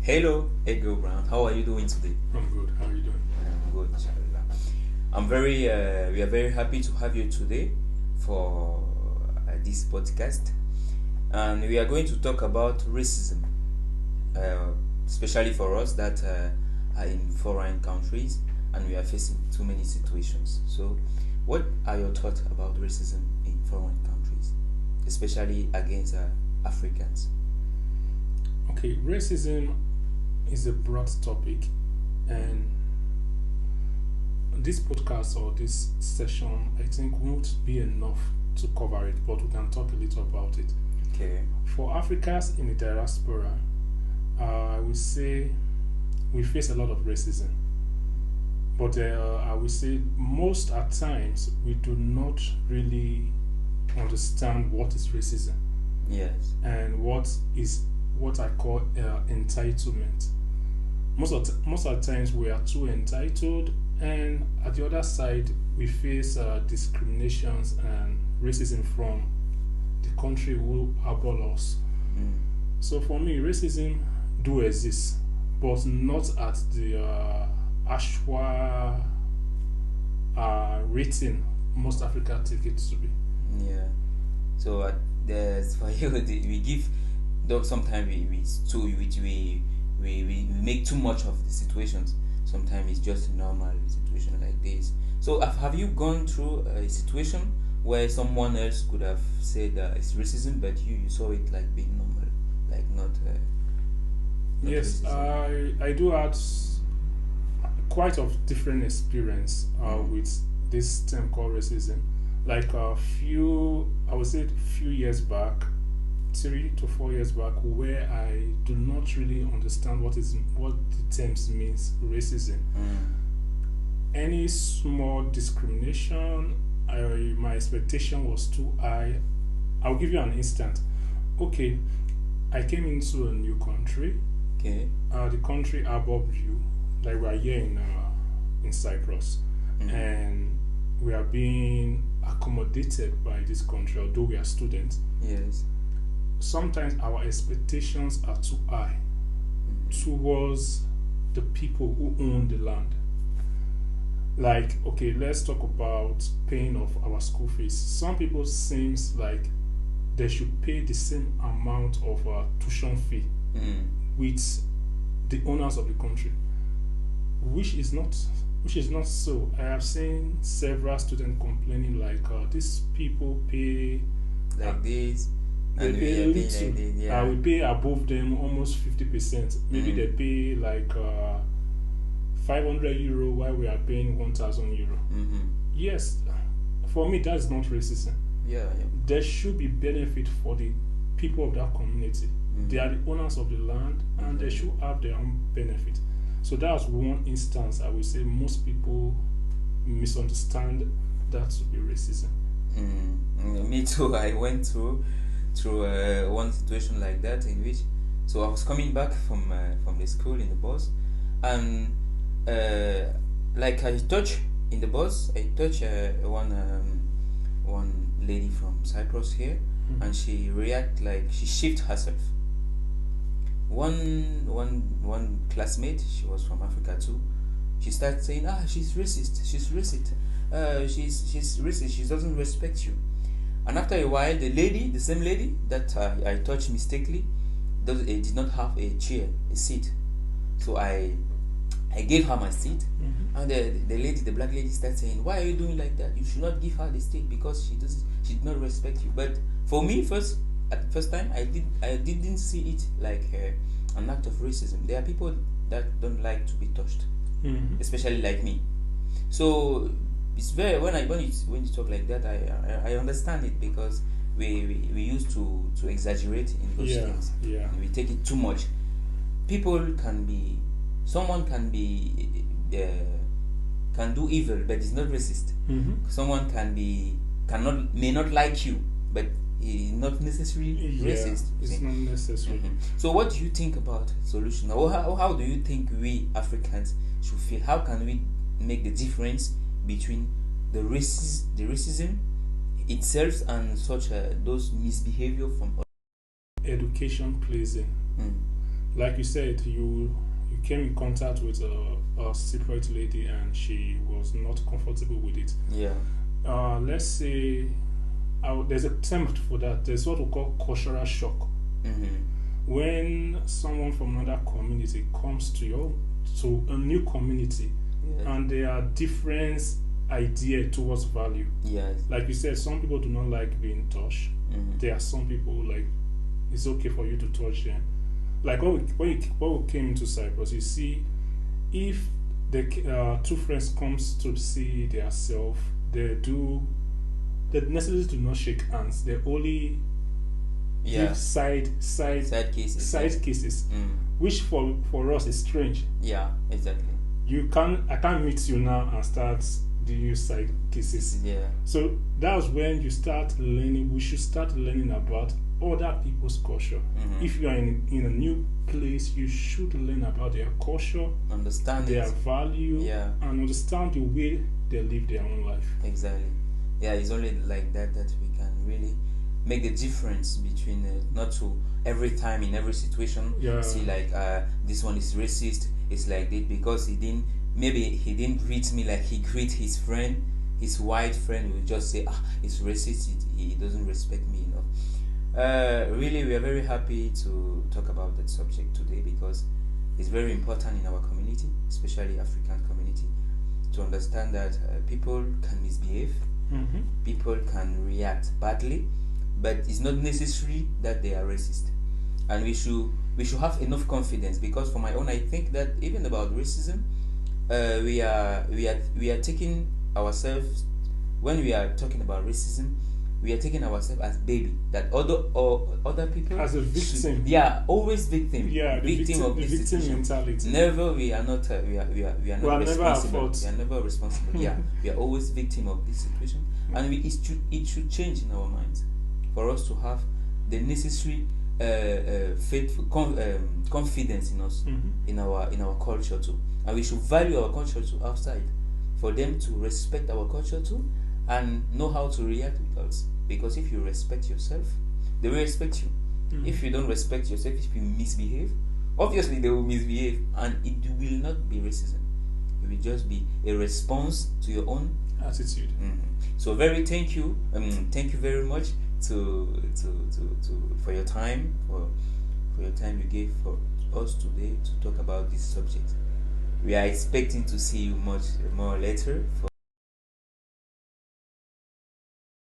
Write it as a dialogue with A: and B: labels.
A: Hello, Edgar Brown. How are you doing today?
B: I'm good. How are you doing?
A: I'm good, inshallah. We are very happy to have you today for this podcast, and we are going to talk about racism, uh, especially for us that are in foreign countries and we are facing too many situations. So, what are your thoughts about racism in foreign countries, especially against Africans?
B: Okay, racism is a broad topic, and this podcast or this session, I think, won't be enough to cover it, but we can talk a little about it.
A: Okay.
B: For Africans in the diaspora, I would say we face a lot of racism, but I would say most at times we do not really understand what is racism
A: Yes.
B: and what I call entitlement. Most of the times we are too entitled, and at the other side we face discriminations and racism from the country who abhor us.
A: Mm.
B: So for me, racism do exist, but not at the Ashwa rating most Africa take it to be.
A: Yeah. So there's for you we give though sometimes we make too much of the situations. Sometimes it's just a normal situation like this. So have you gone through a situation where someone else could have said that it's racism, but you saw it like being normal, like not
B: Yes,
A: racism?
B: I do have quite of different experience with this term called racism. Like I would say few years back, 3 to 4 years back, where I do not really understand what the terms means racism.
A: Mm.
B: Any small discrimination, my expectation was too high. I'll give you an instant. Okay, I came into a new country.
A: Okay.
B: The country above you, like we are here in Cyprus, and we are being accommodated by this country, although we are students.
A: Yes.
B: Sometimes our expectations are too high towards the people who own the land. Like, okay, let's talk about paying of our school fees. Some people seems like they should pay the same amount of tuition fee
A: Mm.
B: with the owners of the country, which is not so. I have seen several students complaining like these people pay
A: Like this.
B: they
A: And
B: pay
A: we are paying
B: little.
A: like this, yeah.
B: We pay above them almost 50%. Maybe they pay like 500 euro while we are paying 1,000 euro.
A: Mm-hmm.
B: Yes, for me that's not racism.
A: Yeah, yeah.
B: There should be benefit for the people of that community. They are the owners of the land, and they should have their own benefit. So that's one instance I would say most people misunderstand that to be racism.
A: Me too. I went through one situation like that in which, so I was coming back from the school in the bus, and like I touch in the bus, I touch one lady from Cyprus here, and she react like she shift herself. One classmate, she was from Africa too. She started saying, she's racist, she's racist, she's racist, she doesn't respect you. And after a while, the same lady that I touched mistakenly, did not have a chair, a seat. So I gave her my seat, and the black lady started saying, "Why are you doing like that? You should not give her the seat because she did not respect you." But for me, at the first time, I didn't see it like an act of racism. There are people that don't like to be touched, especially like me. So it's very when you talk like that, I understand it because we used to exaggerate in those things.
B: Yeah.
A: We take it too much. Someone can do evil, but it's not racist. Someone may not like you, but he's not necessarily racist.
B: It's not necessary.
A: So what do you think about solution? Or how do you think we Africans should feel? How can we make the difference between the racism itself and such those misbehavior from
B: Education plays in. like you said, you came in contact with a separate lady and she was not comfortable with it.
A: Yeah.
B: Let's say there's a term for that. There's what we call cultural shock.
A: Mm-hmm.
B: When someone from another community comes to a new community,
A: Yeah.
B: and there are different idea towards value.
A: Yes.
B: Like you said, some people do not like being touched.
A: Mm-hmm.
B: There are some people like it's okay for you to touch them. Like when we came into Cyprus, you see, if the two friends comes to see their self, they necessarily do not shake hands. They only
A: Yeah.
B: give side
A: Side cases. Mm.
B: which for us is strange.
A: Yeah. Exactly.
B: I can't meet you now and start doing you side kisses.
A: Yeah.
B: So that's when you start learning. We should start learning about other people's culture.
A: Mhm.
B: If you are in a new place, you should learn about their culture,
A: Understand
B: their
A: it.
B: value,
A: Yeah.
B: and understand the way they live their own life.
A: Exactly. Yeah, it's only like that we can really make the difference between not to every time in every situation
B: Yeah.
A: see like this one is racist. It's like that because he didn't greet me like he greet his friend, his white friend. Will just say it's racist. He doesn't respect me enough. Really, we are very happy to talk about that subject today because it's very important in our community, especially African community, to understand that people can misbehave,
B: Mm-hmm.
A: people can react badly, but it's not necessary that they are racist. And we should have enough confidence because, for my own, I think that even about racism, we are taking ourselves when we are talking about racism. We are taking ourselves as baby that other people
B: As a victim.
A: always victim.
B: Yeah, the victim
A: of this
B: victim
A: situation.
B: mentality.
A: Never we are not we are not
B: We are never at
A: responsible.
B: fault.
A: We are never responsible. Yeah, we are always victim of this situation, and it should change in our minds for us to have the necessary faithful confidence in us,
B: Mhm.
A: in our culture too, and we should value our culture too outside, for them to respect our culture too, and know how to react with us. Because if you respect yourself, they will respect you.
B: Mhm.
A: If you don't respect yourself, if you misbehave, obviously they will misbehave, and it will not be racism. It will just be a response to your own
B: Attitude.
A: So thank you very much for your time, for your time you gave for us today to talk about this subject. We are expecting to see you much more later.